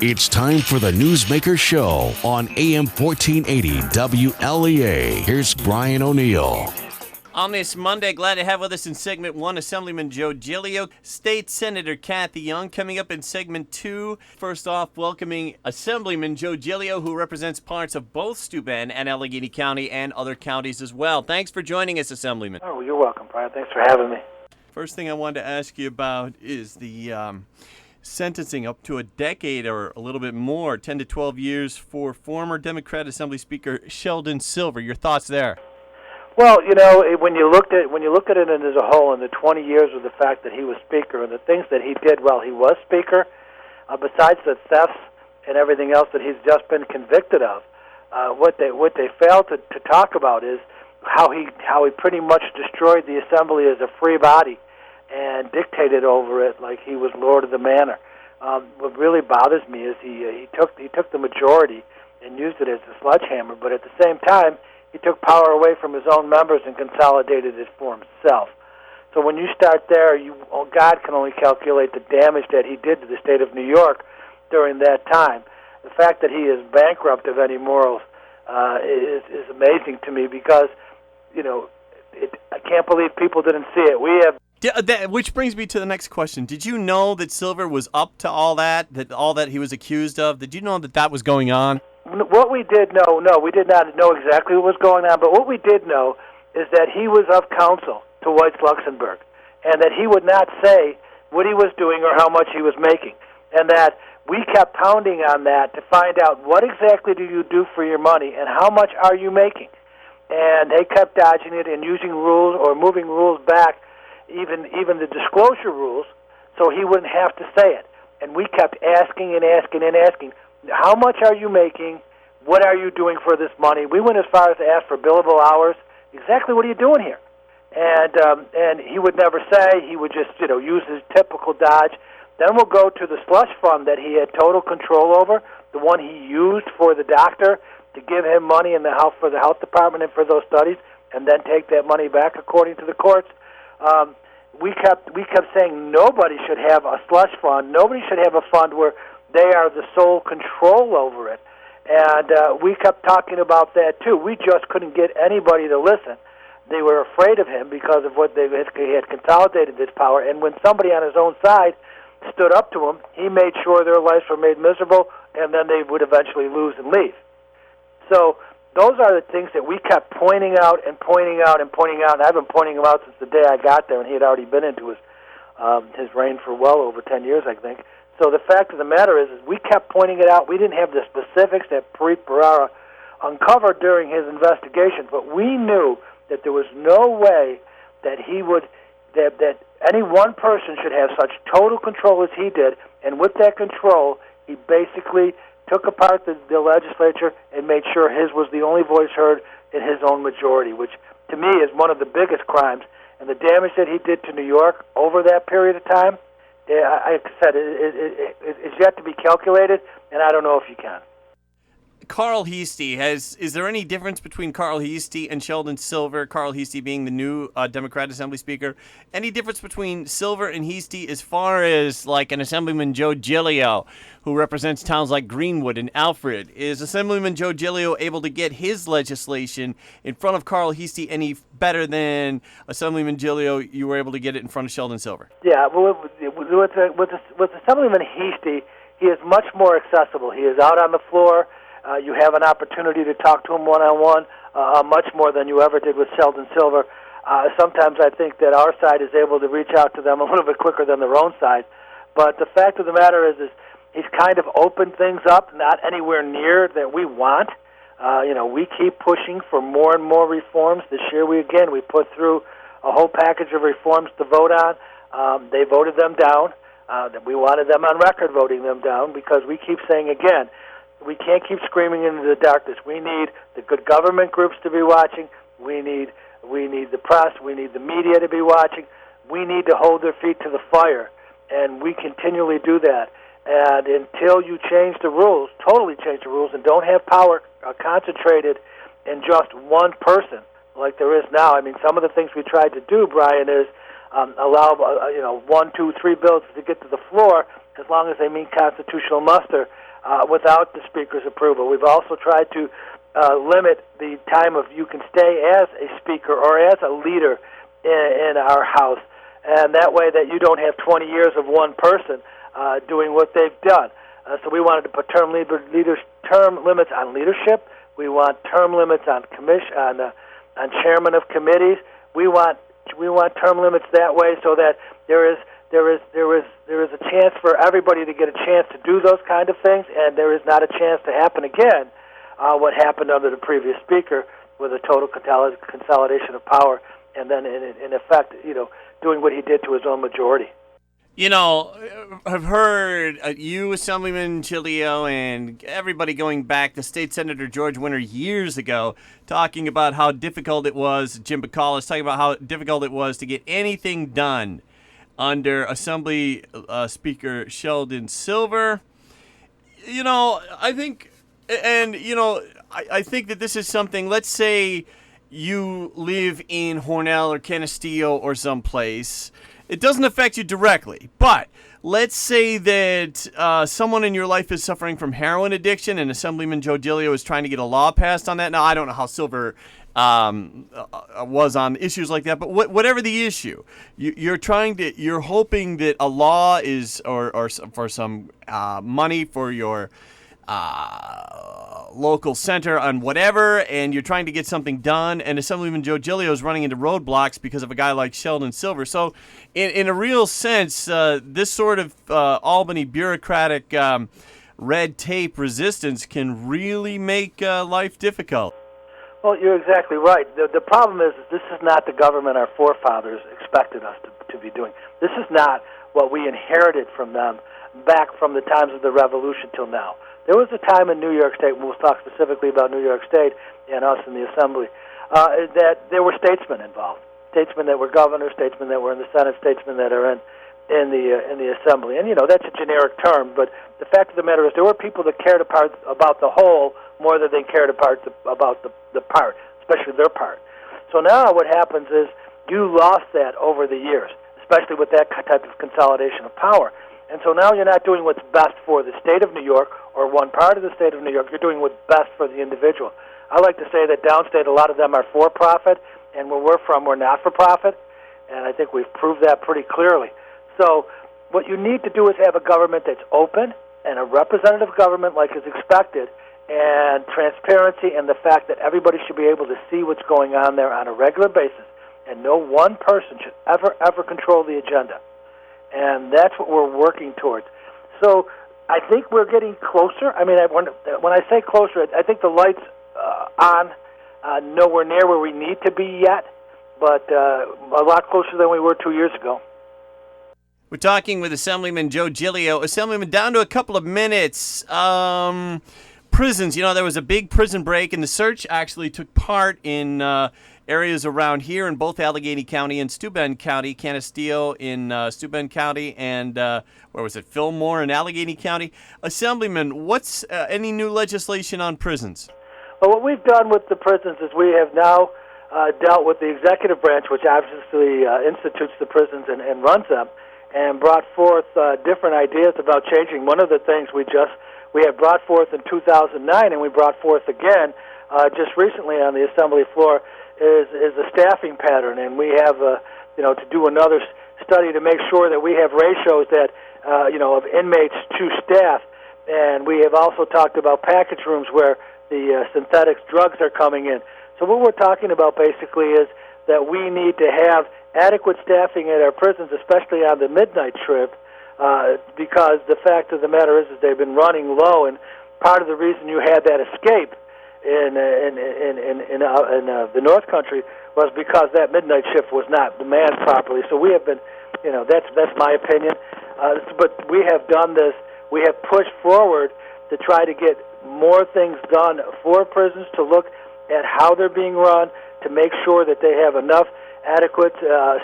It's time for the Newsmaker Show on AM 1480 WLEA. Here's Brian O'Neill. On this Monday, glad to have with us in segment 1 Assemblyman Joe Giglio, State Senator Kathy Young. Coming up in segment 2, first off, welcoming Assemblyman Joe Giglio, who represents parts of both Steuben and Allegheny County and other counties as well. Thanks for joining us, Assemblyman. Oh, you're welcome, Brian. Thanks for having me. First thing I wanted to ask you about is the sentencing up to a decade or a little bit more, 10 to 12 years for former Democrat Assembly Speaker Sheldon Silver. Your thoughts there? Well, you know, when you look at it as a whole, in the 20 years of the fact that he was Speaker and the things that he did while he was Speaker, besides the thefts and everything else that he's just been convicted of, what they failed to talk about is how he pretty much destroyed the Assembly as a free body and dictated over it like he was Lord of the Manor. What really bothers me is he took the majority and used it as a sledgehammer, but at the same time, he took power away from his own members and consolidated it for himself. So when you start there, God can only calculate the damage that he did to the state of New York during that time. The fact that he is bankrupt of any morals is amazing to me because, you know, I can't believe people didn't see it. Which brings me to the next question. Did you know that Silver was up to all that he was accused of? Did you know that was going on? What we did know, no, we did not know exactly what was going on, but what we did know is that he was of counsel to Weiss Luxembourg, and that he would not say what he was doing or how much he was making, and that we kept pounding on that to find out what exactly do you do for your money and how much are you making. And they kept dodging it and using rules or moving rules back, even the disclosure rules, so he wouldn't have to say it. And we kept asking and asking and asking, how much are you making? What are you doing for this money? We went as far as to ask for billable hours. Exactly what are you doing here? And he would never say. He would just, use his typical dodge. Then we'll go to the slush fund that he had total control over, the one he used for the doctor to give him money in the health for the health department and for those studies, and then take that money back according to the courts. We kept saying nobody should have a slush fund. Nobody should have a fund where they are the sole control over it. And we kept talking about that, too. We just couldn't get anybody to listen. They were afraid of him because of what he had consolidated his power. And when somebody on his own side stood up to him, he made sure their lives were made miserable, and then they would eventually lose and leave. So those are the things that we kept pointing out and pointing out and pointing out. And I've been pointing them out since the day I got there, and he had already been into his reign for well over 10 years, I think. So the fact of the matter is we kept pointing it out. We didn't have the specifics that Preet Bharara uncovered during his investigation, but we knew that there was no way that that any one person should have such total control as he did. And with that control, he basically took apart the legislature and made sure his was the only voice heard in his own majority, which to me is one of the biggest crimes. And the damage that he did to New York over that period of time, like I said, it's yet to be calculated, and I don't know if you can. Carl Heastie, is there any difference between Carl Heastie and Sheldon Silver, Carl Heastie being the new Democrat Assembly Speaker? Any difference between Silver and Heastie as far as like an Assemblyman Joe Giglio, who represents towns like Greenwood and Alfred? Is Assemblyman Joe Giglio able to get his legislation in front of Carl Heastie any better than Assemblyman Giglio, you were able to get it in front of Sheldon Silver? Yeah, well, with Assemblyman Heastie, he is much more accessible. He is out on the floor. You have an opportunity to talk to him one-on-one, much more than you ever did with Sheldon Silver. Sometimes I think that our side is able to reach out to them a little bit quicker than their own side. But the fact of the matter is he's kind of opened things up, not anywhere near that we want. We keep pushing for more and more reforms. This year we put through a whole package of reforms to vote on. They voted them down. We wanted them on record voting them down because we keep saying again, we can't keep screaming into the darkness. We need the good government groups to be watching. We need the press. We need the media to be watching. We need to hold their feet to the fire, and we continually do that. And until you change the rules, totally change the rules, and don't have power concentrated in just one person like there is now. I mean, some of the things we tried to do, Brian, is allow 1, 2, 3 bills to get to the floor, as long as they meet constitutional muster without the Speaker's approval. We've also tried to limit the time of you can stay as a speaker or as a leader in our House, and that way that you don't have 20 years of one person doing what they've done. So we wanted to put term limits on leadership. We want term limits on on chairman of committees. We want term limits that way so that there is a chance for everybody to get a chance to do those kind of things, and there is not a chance to happen again what happened under the previous speaker with a total consolidation of power, and then in effect, doing what he did to his own majority. I've heard you, Assemblyman Giglio, and everybody going back to State Senator George Winter years ago, talking about how difficult it was, Jim Bacallis talking about how difficult it was to get anything done under Assembly Speaker Sheldon Silver. I think that this is something, let's say you live in Hornell or Canisteo or someplace. It doesn't affect you directly, but let's say that someone in your life is suffering from heroin addiction, and Assemblyman Joe Giglio is trying to get a law passed on that. Now, I don't know how Silver was on issues like that, but whatever the issue, you're hoping that a law is, or for some money for your local center on whatever, and you're trying to get something done, and Assemblyman Joe Giglio is running into roadblocks because of a guy like Sheldon Silver. So in a real sense, this sort of Albany bureaucratic red tape resistance can really make life difficult. Well, you're exactly right. The problem is this is not the government our forefathers expected us to be doing. This is not what we inherited from them back from the times of the Revolution till now. There was a time in New York State, and we'll talk specifically about New York State and us in the Assembly, that there were statesmen involved. Statesmen that were governors, statesmen that were in the Senate, statesmen that are in the Assembly. And, that's a generic term, but the fact of the matter is there were people that cared about the whole more than they cared about the part, especially their part. So now what happens is you lost that over the years, especially with that type of consolidation of power. And so now you're not doing what's best for the state of New York or one part of the state of New York. You're doing what's best for the individual. I like to say that downstate, a lot of them are for-profit, and where we're from, we're not-for-profit, and I think we've proved that pretty clearly. So what you need to do is have a government that's open and a representative government like is expected, and transparency and the fact that everybody should be able to see what's going on there on a regular basis, and no one person should ever control the agenda. And that's what we're working towards. So I think we're getting closer. I mean, when I say closer, I think the light's on, nowhere near where we need to be yet, but a lot closer than we were 2 years ago. We're talking with Assemblyman Joe Giglio. Assemblyman, down to a couple of minutes. Prisons, there was a big prison break, and the search actually took part in areas around here in both Allegheny County and Steuben County, Canisteo in Steuben County, and Fillmore in Allegheny County. Assemblyman, what's any new legislation on prisons? Well, what we've done with the prisons is we have now dealt with the executive branch, which obviously institutes the prisons and runs them, and brought forth different ideas about changing. One of the things we had brought forth in 2009, and we brought forth again just recently on the Assembly floor, is a staffing pattern, and we have to do another study to make sure that we have ratios that of inmates to staff, and we have also talked about package rooms where the synthetic drugs are coming in. So what we're talking about basically is that we need to have adequate staffing at our prisons, especially on the midnight trip, because the fact of the matter is they've been running low, and part of the reason you had that escape in the North Country was because that midnight shift was not manned properly. So we have been, that's my opinion. But we have done this. We have pushed forward to try to get more things done for prisons, to look at how they're being run, to make sure that they have enough adequate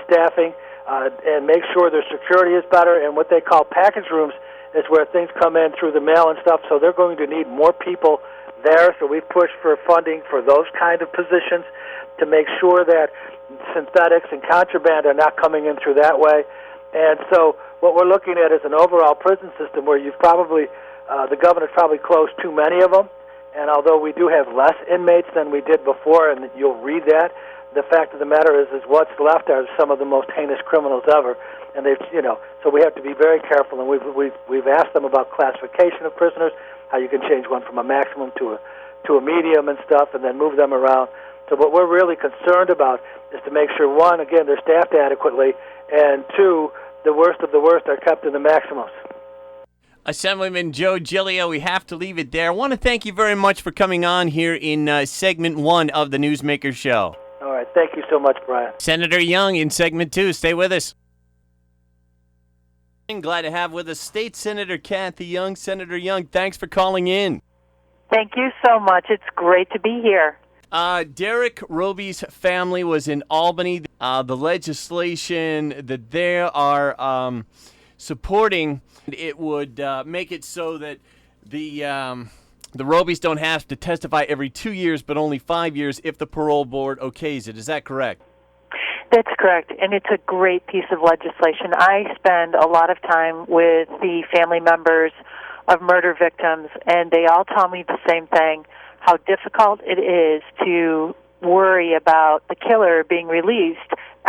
staffing, and make sure their security is better. And what they call package rooms is where things come in through the mail and stuff. So they're going to need more people there, so we've pushed for funding for those kind of positions to make sure that synthetics and contraband are not coming in through that way. And so what we're looking at is an overall prison system where you've probably, the governor's probably closed too many of them. And although we do have less inmates than we did before, and you'll read that, the fact of the matter is what's left are some of the most heinous criminals ever. And they've, so we have to be very careful. And we've asked them about classification of prisoners, how you can change one from a maximum to a medium and stuff, and then move them around. So what we're really concerned about is to make sure, one, again, they're staffed adequately, and two, the worst of the worst are kept in the maximums. Assemblyman Joe Giglio, we have to leave it there. I want to thank you very much for coming on here in segment 1 of the Newsmaker Show. All right. Thank you so much, Brian. Senator Young in segment 2. Stay with us. Glad to have with us State Senator Kathy Young. Senator Young, thanks for calling in. Thank you so much. It's great to be here. Derek Roby's family was in Albany. The legislation that they are supporting, it would make it so that the Robys don't have to testify every 2 years, but only 5 years if the parole board okays it. Is that correct? That's correct, and it's a great piece of legislation. I spend a lot of time with the family members of murder victims, and they all tell me the same thing, how difficult it is to worry about the killer being released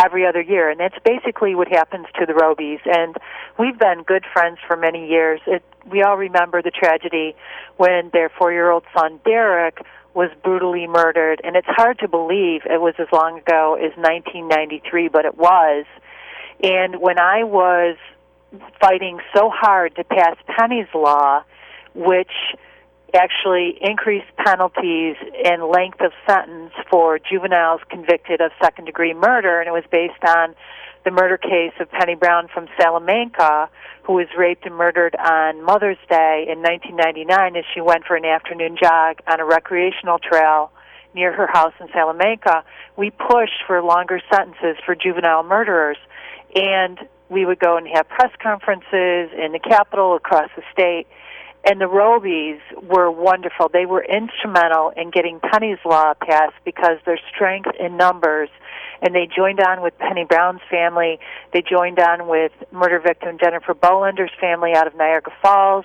every other year. And that's basically what happens to the Robys. And we've been good friends for many years. We all remember the tragedy when their 4-year-old son, Derek, was brutally murdered. And it's hard to believe it was as long ago as 1993, but it was. And when I was fighting so hard to pass Penny's Law, which actually increased penalties and length of sentence for juveniles convicted of second-degree murder, and it was based on the murder case of Penny Brown from Salamanca, who was raped and murdered on Mother's Day in 1999 as she went for an afternoon jog on a recreational trail near her house in Salamanca. We pushed for longer sentences for juvenile murderers, and we would go and have press conferences in the Capitol, across the state, and the Robys were wonderful. They were instrumental in getting Penny's Law passed because their strength in numbers, and they joined on with Penny Brown's family. They joined on with murder victim Jennifer Bolender's family out of Niagara Falls,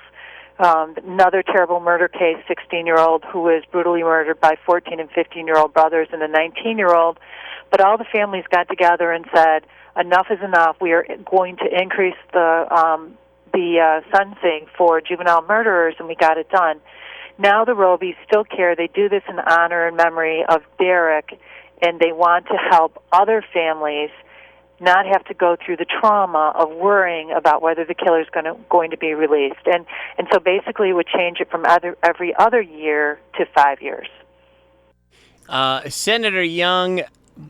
another terrible murder case, 16-year-old who was brutally murdered by 14 and 15-year-old brothers and a 19-year-old. But all the families got together and said, enough is enough. We are going to increase the sentencing for juvenile murderers, and we got it done. Now the Robys still care. They do this in honor and memory of Derek, and they want to help other families not have to go through the trauma of worrying about whether the killer is going to be released. And so basically it would change it from every other year to 5 years. Senator Young,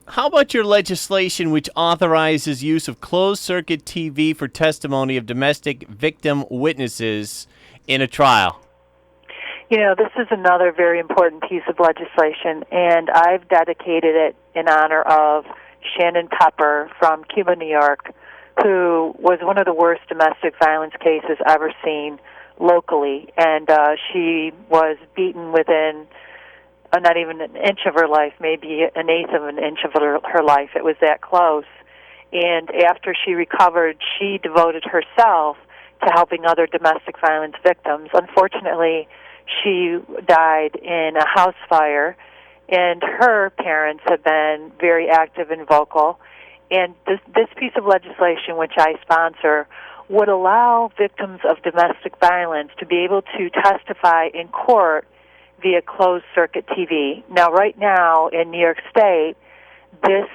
how about your legislation which authorizes use of closed-circuit TV for testimony of domestic victim witnesses in a trial? You know, this is another very important piece of legislation, and I've dedicated it in honor of Shannon Pepper from Cuba, New York, who was one of the worst domestic violence cases ever seen locally, and she was beaten within not even an inch of her life, maybe an eighth of an inch of her life. It was that close. And after she recovered, she devoted herself to helping other domestic violence victims. Unfortunately, she died in a house fire, and her parents have been very active and vocal. And this piece of legislation, which I sponsor, would allow victims of domestic violence to be able to testify in court via closed-circuit TV. Now, right now in New York State, this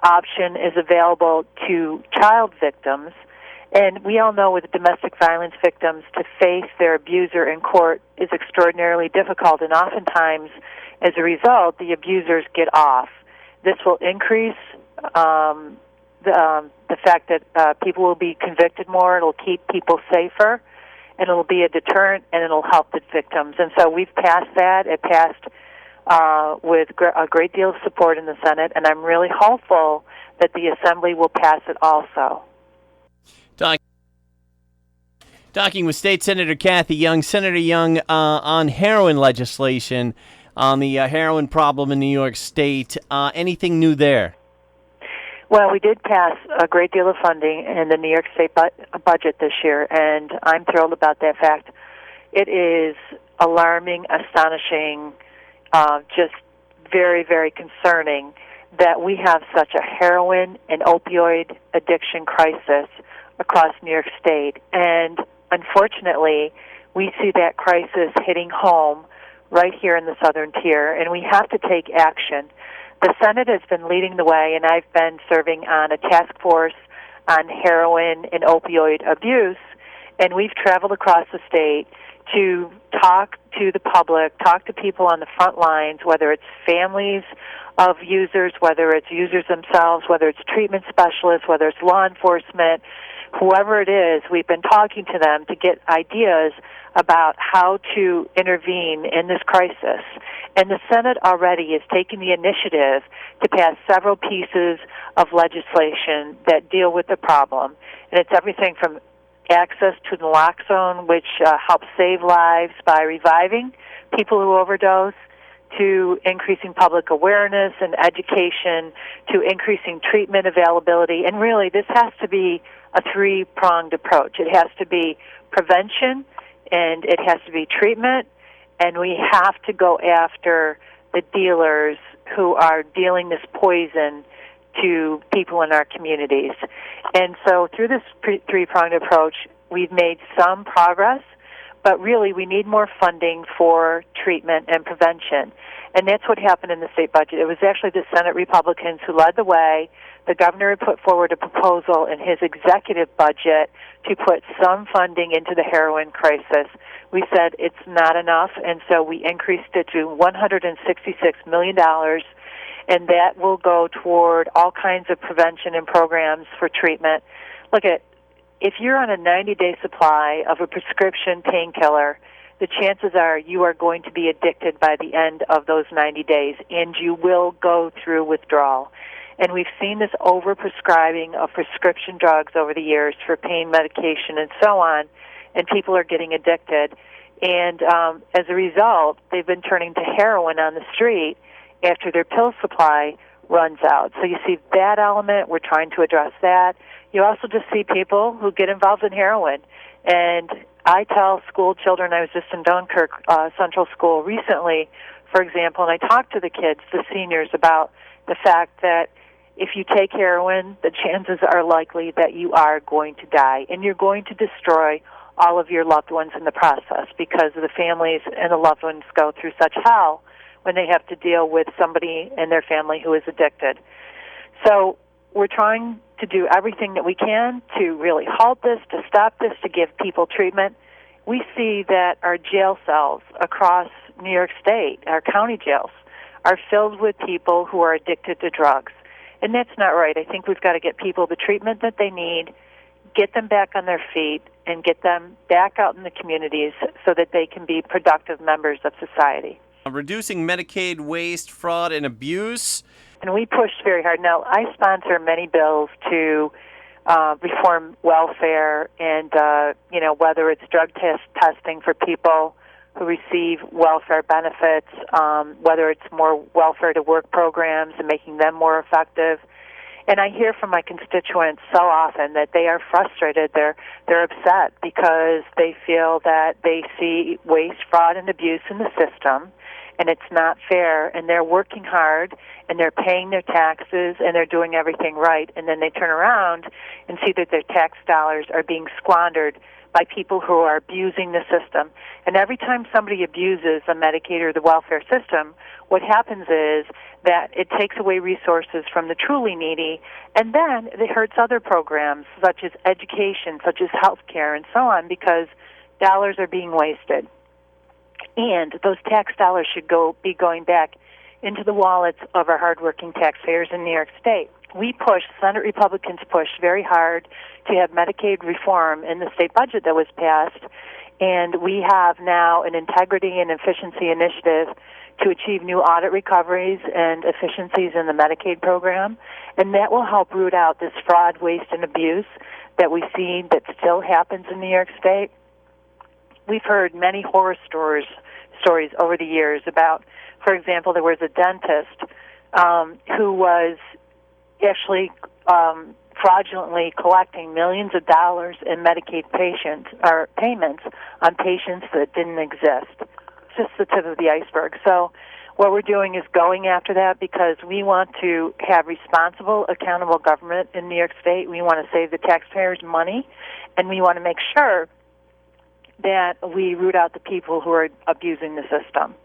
option is available to child victims, and we all know with domestic violence victims to face their abuser in court is extraordinarily difficult, and oftentimes, as a result, the abusers get off. This will increase the fact that people will be convicted more. It'll keep people safer, and it'll be a deterrent, and it'll help the victims. And so we've passed that. It passed with a great deal of support in the Senate, and I'm really hopeful that the Assembly will pass it also. Talking with State Senator Kathy Young. Senator Young, on heroin legislation, on the heroin problem in New York State, anything new there? Well, we did pass a great deal of funding in the New York State budget this year, and I'm thrilled about that fact. It is alarming, astonishing, just very, very concerning that we have such a heroin and opioid addiction crisis across New York State. And unfortunately, we see that crisis hitting home right here in the Southern Tier, and we have to take action. The Senate has been leading the way, and I've been serving on a task force on heroin and opioid abuse, and we've traveled across the state to talk to the public, talk to people on the front lines, whether it's families of users, whether it's users themselves, whether it's treatment specialists, whether it's law enforcement, whoever it is. We've been talking to them to get ideas about how to intervene in this crisis. And the Senate already is taking the initiative to pass several pieces of legislation that deal with the problem. And it's everything from access to naloxone, which helps save lives by reviving people who overdose, to increasing public awareness and education, to increasing treatment availability. And really, this has to be a three-pronged approach. It has to be prevention, and it has to be treatment, and we have to go after the dealers who are dealing this poison to people in our communities. And so through this three-pronged approach, we've made some progress, but really we need more funding for treatment and prevention. And that's what happened in the state budget. It was actually the Senate Republicans who led the way. The governor had put forward a proposal in his executive budget to put some funding into the heroin crisis. We said it's not enough, and so we increased it to $166 million, and that will go toward all kinds of prevention and programs for treatment. Look at, if you're on a 90-day supply of a prescription painkiller, the chances are you are going to be addicted by the end of those 90 days, and you will go through withdrawal. And we've seen this overprescribing of prescription drugs over the years for pain medication and so on, and people are getting addicted. And as a result, they've been turning to heroin on the street after their pill supply runs out. So you see that element. We're trying to address that. You also just see people who get involved in heroin. And I tell school children, I was just in Dunkirk Central School recently, for example, and I talked to the kids, the seniors, about the fact that if you take heroin, the chances are likely that you are going to die, and you're going to destroy all of your loved ones in the process, because the families and the loved ones go through such hell when they have to deal with somebody in their family who is addicted. So we're trying to do everything that we can to really halt this, to stop this, to give people treatment. We see that our jail cells across New York State, our county jails, are filled with people who are addicted to drugs. And that's not right. I think we've got to get people the treatment that they need, get them back on their feet, and get them back out in the communities so that they can be productive members of society. Reducing Medicaid waste, fraud, and abuse. And we pushed very hard. Now, I sponsor many bills to reform welfare, and whether it's drug testing for people who receive welfare benefits, whether it's more welfare to work programs and making them more effective. And I hear from my constituents so often that they are frustrated, they're upset because they feel that they see waste, fraud, and abuse in the system, and it's not fair, and they're working hard, and they're paying their taxes, and they're doing everything right, and then they turn around and see that their tax dollars are being squandered by people who are abusing the system. And every time somebody abuses the Medicaid or the welfare system, what happens is that it takes away resources from the truly needy, and then it hurts other programs such as education, such as health care, and so on, because dollars are being wasted. And those tax dollars should be going back into the wallets of our hardworking taxpayers in New York State. We pushed, Senate Republicans pushed very hard to have Medicaid reform in the state budget that was passed, and we have now an integrity and efficiency initiative to achieve new audit recoveries and efficiencies in the Medicaid program, and that will help root out this fraud, waste, and abuse that we see that still happens in New York State. We've heard many horror stories over the years about, for example, there was a dentist who was actually fraudulently collecting millions of dollars in Medicaid payments on patients that didn't exist. It's just the tip of the iceberg. So what we're doing is going after that because we want to have responsible, accountable government in New York State. We want to save the taxpayers money, and we want to make sure that we root out the people who are abusing the system.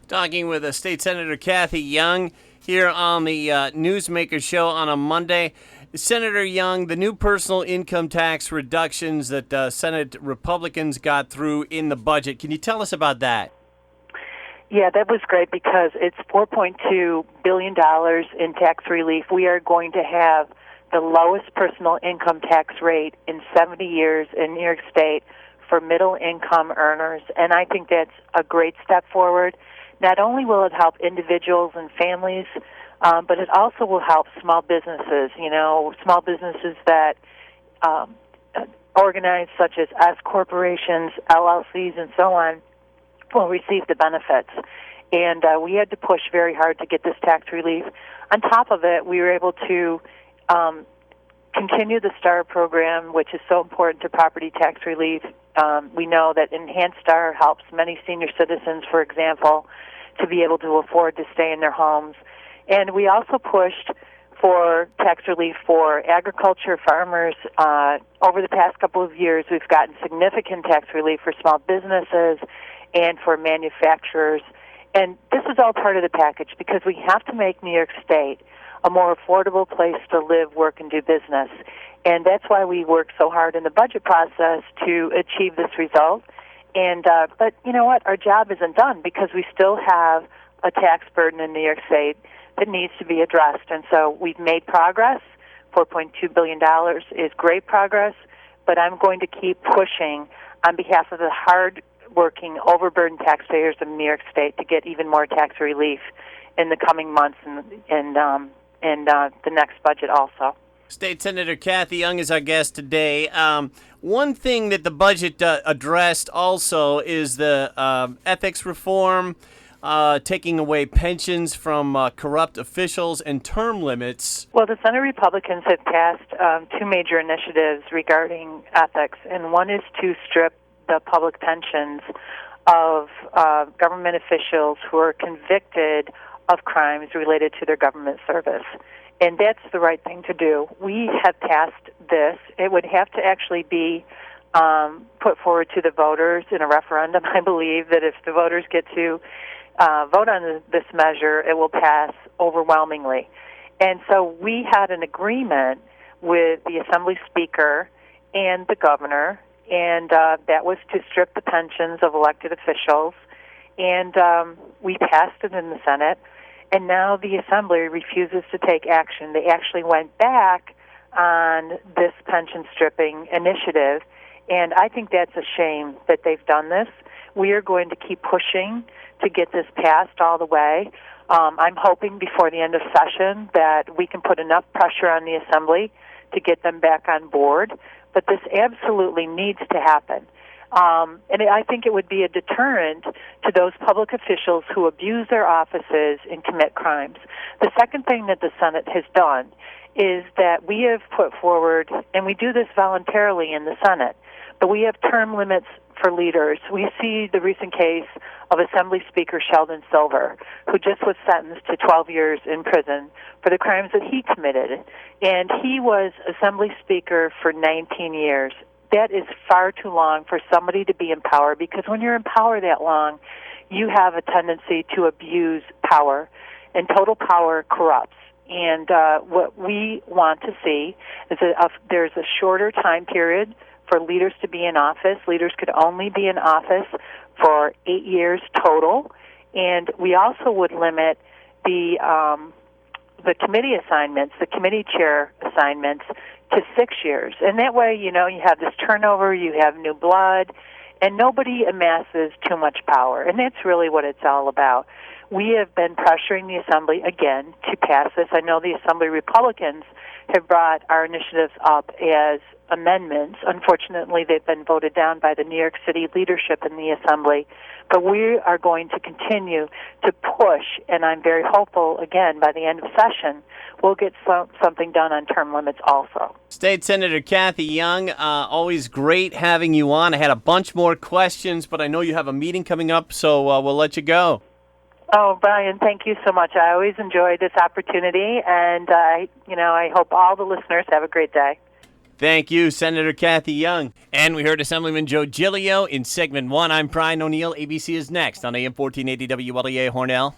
Talking with State Senator Kathy Young here on the Newsmaker Show on a Monday. Senator Young, the new personal income tax reductions that Senate Republicans got through in the budget, can you tell us about that? Yeah, that was great because it's $4.2 billion in tax relief. We are going to have the lowest personal income tax rate in 70 years in New York State for middle-income earners, and I think that's a great step forward. Not only will it help individuals and families, but it also will help small businesses, small businesses that organize such as S corporations, LLCs, and so on, will receive the benefits. And we had to push very hard to get this tax relief. On top of it, we were able to continue the STAR program, which is so important to property tax relief. We know that Enhanced STAR helps many senior citizens, for example, to be able to afford to stay in their homes. And we also pushed for tax relief for agriculture farmers. Over the past couple of years, we've gotten significant tax relief for small businesses and for manufacturers. And this is all part of the package because we have to make New York State a more affordable place to live, work, and do business. And that's why we work so hard in the budget process to achieve this result. And but you know what? Our job isn't done because we still have a tax burden in New York State that needs to be addressed. And so we've made progress. $4.2 billion is great progress, but I'm going to keep pushing on behalf of the hard-working, overburdened taxpayers of New York State to get even more tax relief in the coming months and the next budget also. State Senator Kathy Young is our guest today. One thing that the budget addressed also is the ethics reform, taking away pensions from corrupt officials and term limits. Well, the Senate Republicans have passed two major initiatives regarding ethics, and one is to strip the public pensions of government officials who are convicted of crimes related to their government service. And that's the right thing to do. We have passed this. It would have to actually be put forward to the voters in a referendum. I believe that if the voters get to vote on this measure, it will pass overwhelmingly. And so we had an agreement with the Assembly Speaker and the Governor, and that was to strip the pensions of elected officials. And we passed it in the Senate. And now the Assembly refuses to take action. They actually went back on this pension stripping initiative, and I think that's a shame that they've done this. We are going to keep pushing to get this passed all the way. I'm hoping before the end of session that we can put enough pressure on the Assembly to get them back on board, but this absolutely needs to happen. And I think it would be a deterrent to those public officials who abuse their offices and commit crimes. The second thing that the Senate has done is that we have put forward, and we do this voluntarily in the Senate, but we have term limits for leaders. We see the recent case of Assembly Speaker Sheldon Silver, who just was sentenced to 12 years in prison for the crimes that he committed. And he was Assembly Speaker for 19 years. That is far too long for somebody to be in power, because when you're in power that long, you have a tendency to abuse power, and total power corrupts. And what we want to see is that there's a shorter time period for leaders to be in office. Leaders could only be in office for 8 years total, and we also would limit the committee assignments, the committee chair assignments, to 6 years. And that way, you have this turnover, you have new blood, and nobody amasses too much power. And that's really what it's all about. We have been pressuring the Assembly, again, to pass this. I know the Assembly Republicans have brought our initiatives up as amendments. Unfortunately, they've been voted down by the New York City leadership in the Assembly. But we are going to continue to push, and I'm very hopeful, again, by the end of session, we'll get something done on term limits also. State Senator Kathy Young, always great having you on. I had a bunch more questions, but I know you have a meeting coming up, so we'll let you go. Oh, Brian, thank you so much. I always enjoy this opportunity, and I hope all the listeners have a great day. Thank you, Senator Kathy Young. And we heard Assemblyman Joe Giglio in segment 1. I'm Brian O'Neill. ABC is next on AM 1480 WLEA Hornell.